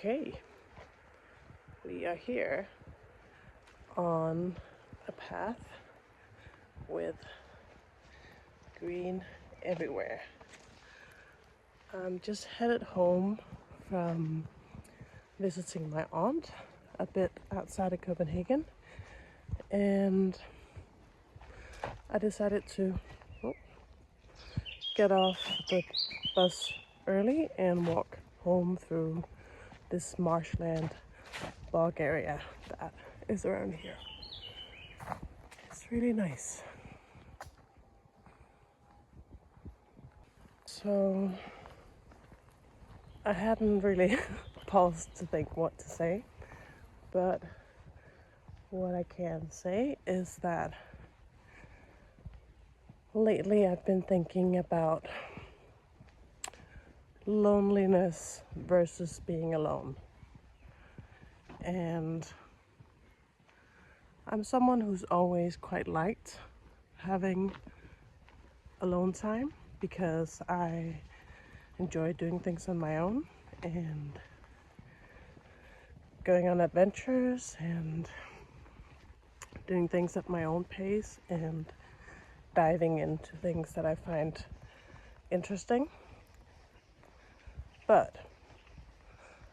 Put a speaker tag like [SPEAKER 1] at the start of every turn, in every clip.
[SPEAKER 1] Okay, we are here on a path with green everywhere. I'm just headed home from visiting my aunt a bit outside of Copenhagen, and I decided to get off the bus early and walk home through this marshland bog area that is around here. It's really nice. So I hadn't really paused to think what to say, but what I can say is that lately I've been thinking about loneliness versus being alone. And I'm someone who's always quite liked having alone time because I enjoy doing things on my own and going on adventures and doing things at my own pace and diving into things that I find interesting. But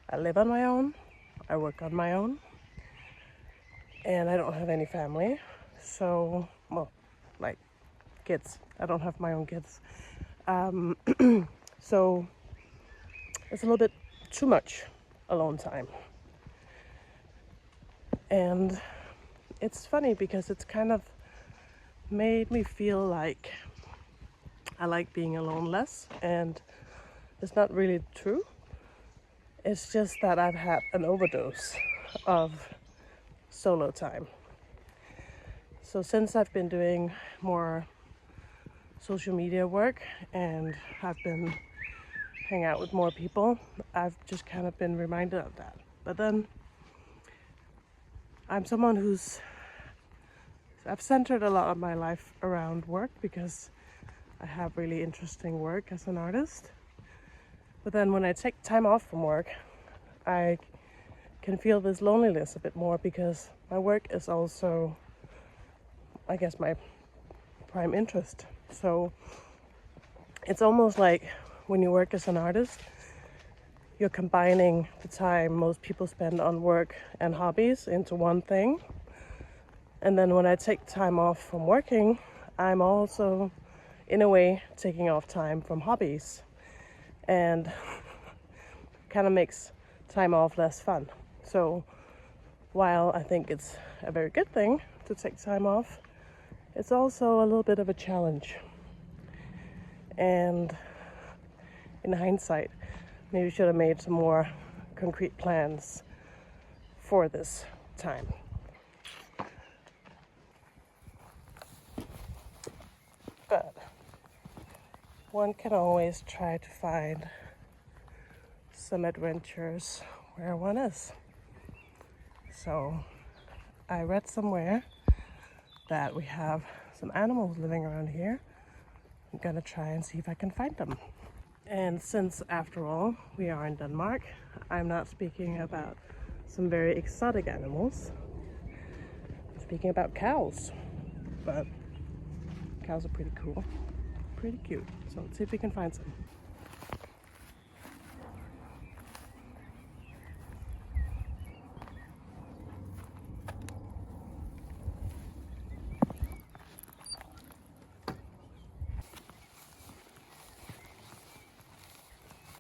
[SPEAKER 1] I live on my own, I work on my own, and I don't have any family. So, like kids. I don't have my own kids. So it's a little bit too much alone time. And it's funny because it's kind of made me feel like I like being alone less, and it's not really true. It's just that I've had an overdose of solo time. So since I've been doing more social media work and I've been hanging out with more people, I've just kind of been reminded of that. But then I'm someone I've centered a lot of my life around work because I have really interesting work as an artist. But then when I take time off from work, I can feel this loneliness a bit more because my work is also, I guess, my prime interest. So it's almost like when you work as an artist, you're combining the time most people spend on work and hobbies into one thing. And then when I take time off from working, I'm also, in a way, taking off time from hobbies. And kind of makes time off less fun. So while I think it's a very good thing to take time off, it's also a little bit of a challenge. And in hindsight, maybe should have made some more concrete plans for this time. But one can always try to find some adventures where one is. So I read somewhere that we have some animals living around here. I'm gonna try and see if I can find them. And since, after all, we are in Denmark, I'm not speaking about some very exotic animals. I'm speaking about cows. But cows are pretty cool, pretty cute. So let's see if we can find some.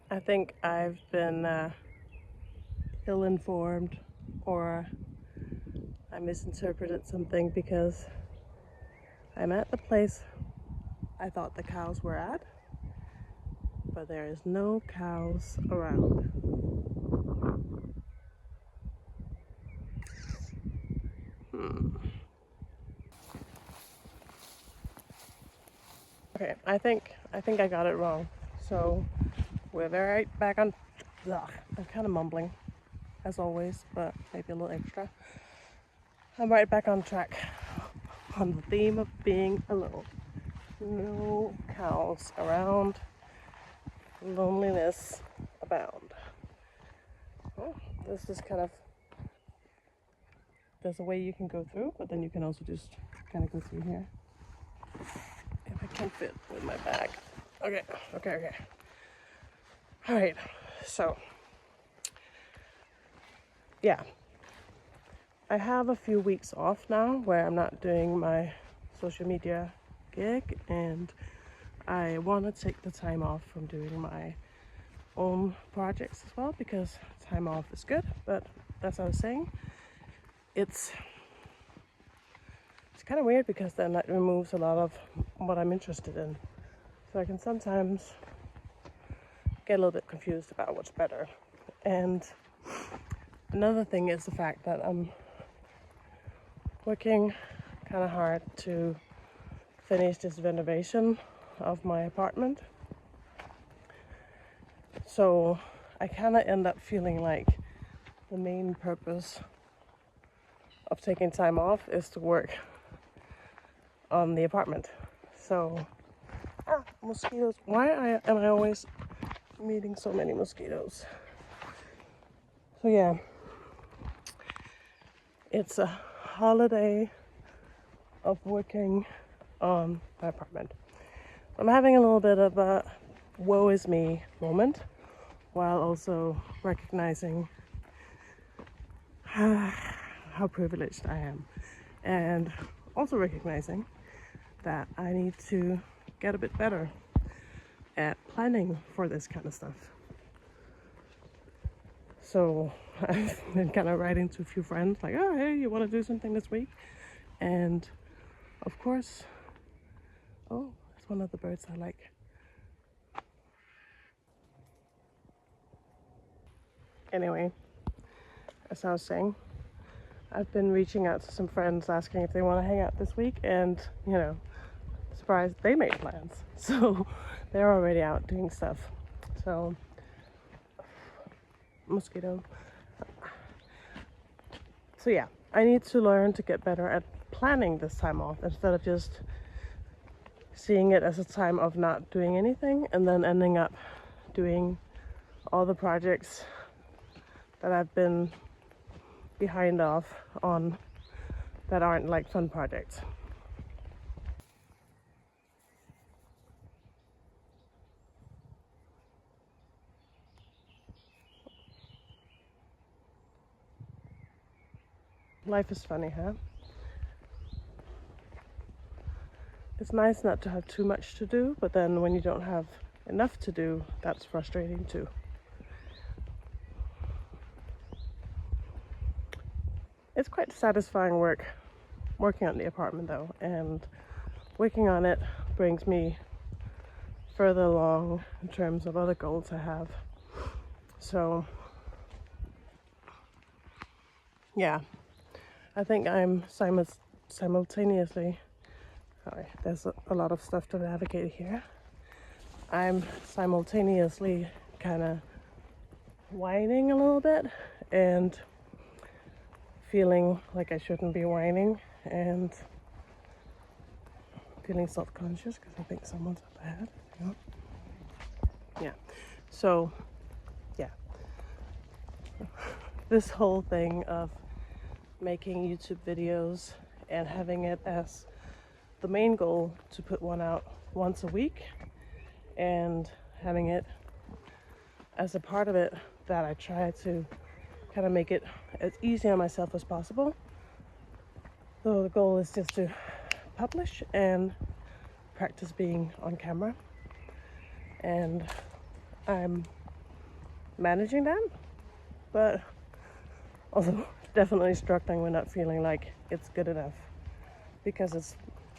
[SPEAKER 1] I think I've been ill-informed, or I misinterpreted something, because I'm at the place I thought the cows were at, but there is no cows around. Okay, I think I got it wrong. So we're right back on. I'm kind of mumbling, as always, but maybe a little extra. I'm right back on track on the theme of being alone. No cows around. Loneliness abound. Oh, this is kind of, there's a way you can go through, but then you can also just kind of go through here. If I can fit with my bag. Okay. All right, so yeah, I have a few weeks off now where I'm not doing my social media gig, and I want to take the time off from doing my own projects as well, because time off is good. But as I was saying, it's kind of weird because then that removes a lot of what I'm interested in, so I can sometimes get a little bit confused about what's better. And another thing is the fact that I'm working kind of hard to finish this renovation of my apartment. So I kind of end up feeling like the main purpose of taking time off is to work on the apartment. So, mosquitoes. Why am I always meeting so many mosquitoes? So yeah, it's a holiday of working on my apartment. I'm having a little bit of a woe is me moment, while also recognizing how privileged I am, and also recognizing that I need to get a bit better at planning for this kind of stuff. So I've been kind of writing to a few friends like, oh, hey, you want to do something this week? And of course, oh, that's one of the birds I like. Anyway, as I was saying, I've been reaching out to some friends asking if they want to hang out this week, and you know, surprised, they made plans. So they're already out doing stuff. So, mosquito. So yeah, I need to learn to get better at planning this time off instead of just seeing it as a time of not doing anything and then ending up doing all the projects that I've been behind off on that aren't like fun projects. Life is funny, huh? It's nice not to have too much to do, but then when you don't have enough to do, that's frustrating too. It's quite satisfying working on the apartment though, and working on it brings me further along in terms of other goals I have. So yeah, I think I'm simultaneously, sorry, there's a lot of stuff to navigate here. I'm simultaneously kind of whining a little bit and feeling like I shouldn't be whining, and feeling self-conscious because I think someone's up ahead. You know? Yeah. So, yeah. This whole thing of making YouTube videos and having it as the main goal to put one out once a week, and having it as a part of it that I try to kind of make it as easy on myself as possible. So the goal is just to publish and practice being on camera, and I'm managing that, but also definitely struggling with not feeling like it's good enough, because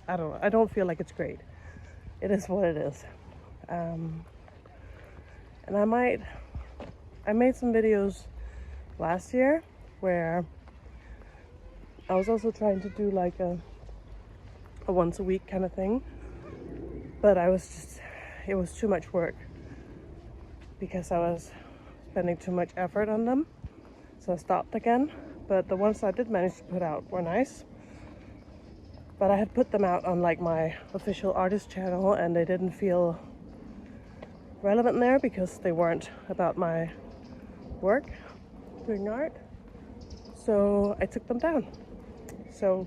[SPEAKER 1] I don't feel like it's great. It is what it is. And I made some videos last year where I was also trying to do like a once a week kind of thing, but it was too much work because I was spending too much effort on them, so I stopped again. But the ones I did manage to put out were nice, but I had put them out on like my official artist channel, and they didn't feel relevant there because they weren't about my work. doing art. So I took them down. So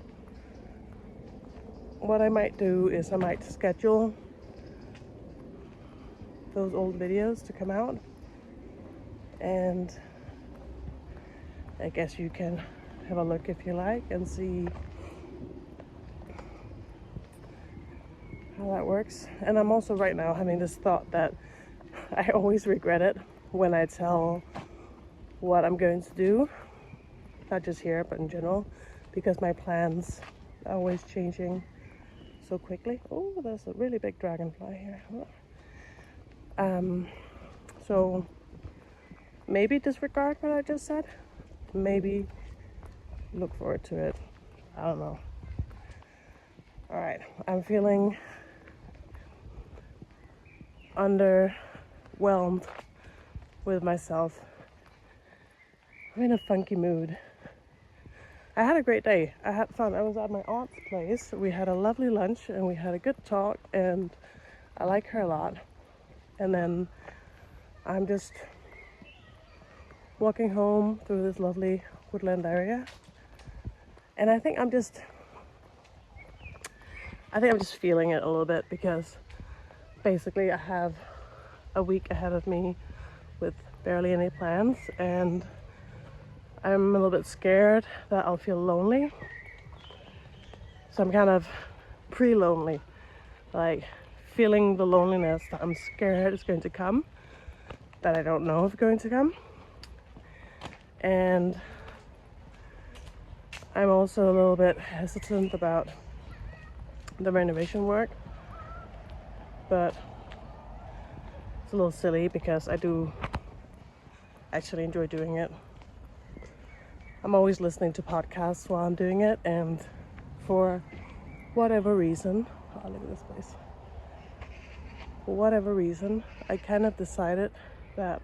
[SPEAKER 1] what I might do is I might schedule those old videos to come out, and I guess you can have a look if you like and see how that works. And I'm also right now having this thought that I always regret it when I tell what I'm going to do, not just here but in general, because my plans are always changing so quickly. Oh, there's a really big dragonfly here. So maybe disregard what I just said, maybe look forward to it. I don't know. All right, I'm feeling underwhelmed with myself. I'm in a funky mood. I had a great day. I had fun. I was at my aunt's place. We had a lovely lunch and we had a good talk, and I like her a lot. And then I'm just walking home through this lovely woodland area, and I think I'm just feeling it a little bit, because basically I have a week ahead of me with barely any plans, and I'm a little bit scared that I'll feel lonely. So I'm kind of pre-lonely, like feeling the loneliness that I'm scared is going to come, that I don't know if it's going to come. And I'm also a little bit hesitant about the renovation work, but it's a little silly because I do actually enjoy doing it. I'm always listening to podcasts while I'm doing it, and for whatever reason, oh, look at this place. For whatever reason, I kind of decided that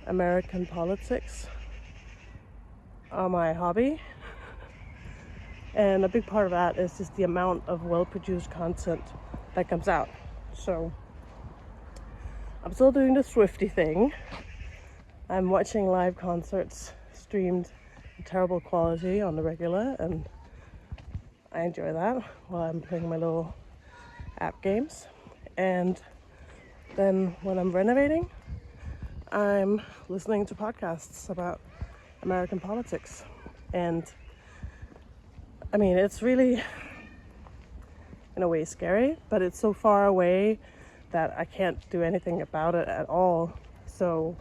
[SPEAKER 1] American politics are my hobby. And a big part of that is just the amount of well-produced content that comes out. So I'm still doing the Swiftie thing. I'm watching live concerts streamed in terrible quality on the regular, and I enjoy that while I'm playing my little app games. And then when I'm renovating, I'm listening to podcasts about American politics. And I mean, it's really, in a way, scary, but it's so far away that I can't do anything about it at all. So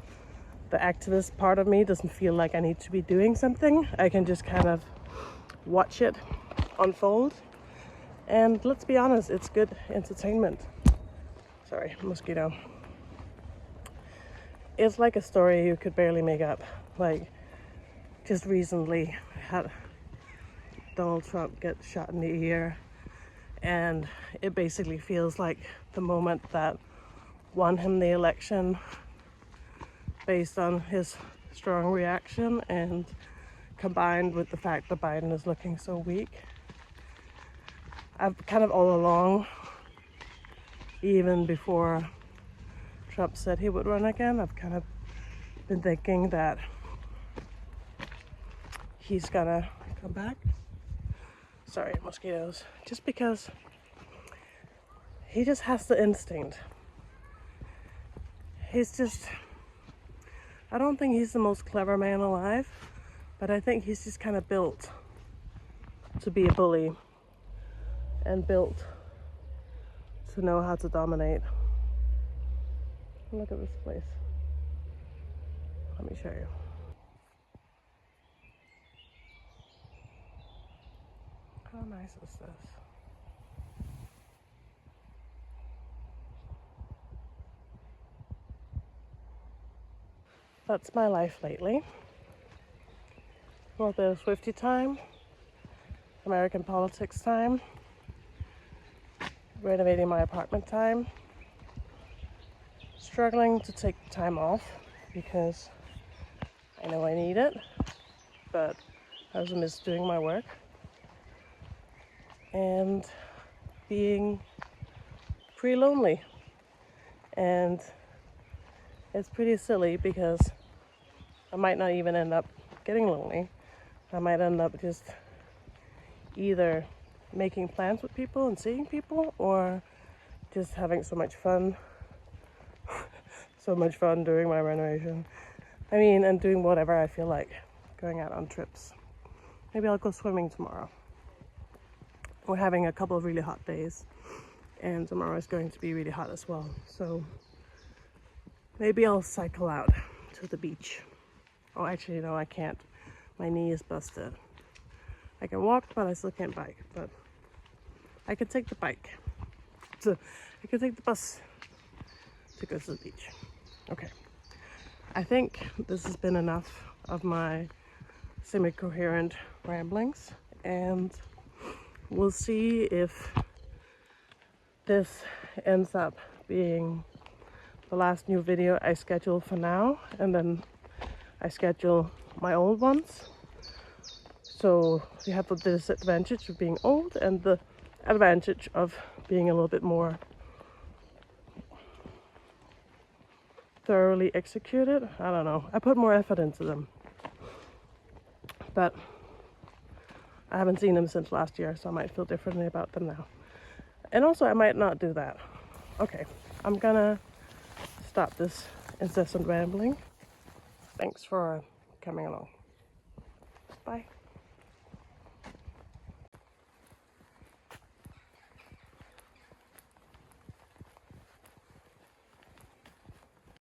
[SPEAKER 1] the activist part of me doesn't feel like I need to be doing something. I can just kind of watch it unfold. And let's be honest, it's good entertainment. Sorry, mosquito. It's like a story you could barely make up. Like, just recently had Donald Trump get shot in the ear, and it basically feels like the moment that won him the election based on his strong reaction, and combined with the fact that Biden is looking so weak. I've kind of all along, even before Trump said he would run again, I've kind of been thinking that he's gonna come back. Sorry, mosquitoes. Just because he just has the instinct. I don't think he's the most clever man alive, but I think he's just kind of built to be a bully and built to know how to dominate. Look at this place. Let me show you. How nice is this? That's my life lately. A little bit of Swiftie time, American politics time, renovating my apartment time, struggling to take time off because I know I need it, but I also miss doing my work, and being pretty lonely. And it's pretty silly because I might not even end up getting lonely. I might end up just either making plans with people and seeing people, or just having so much fun doing my renovation. I mean, and doing whatever I feel like, going out on trips. Maybe I'll go swimming tomorrow. We're having a couple of really hot days, and tomorrow is going to be really hot as well. So maybe I'll cycle out to the beach. Oh, actually, no, I can't. My knee is busted. I can walk, but I still can't bike. But I can take the bike. So I can take the bus to go to the beach. Okay. I think this has been enough of my semi-coherent ramblings, and we'll see if this ends up being the last new video I schedule for now, and then I schedule my old ones. So you have the disadvantage of being old and the advantage of being a little bit more thoroughly executed. I don't know. I put more effort into them. But I haven't seen them since last year, so I might feel differently about them now. And also, I might not do that. Okay, I'm gonna stop this incessant rambling. Thanks for coming along. Bye.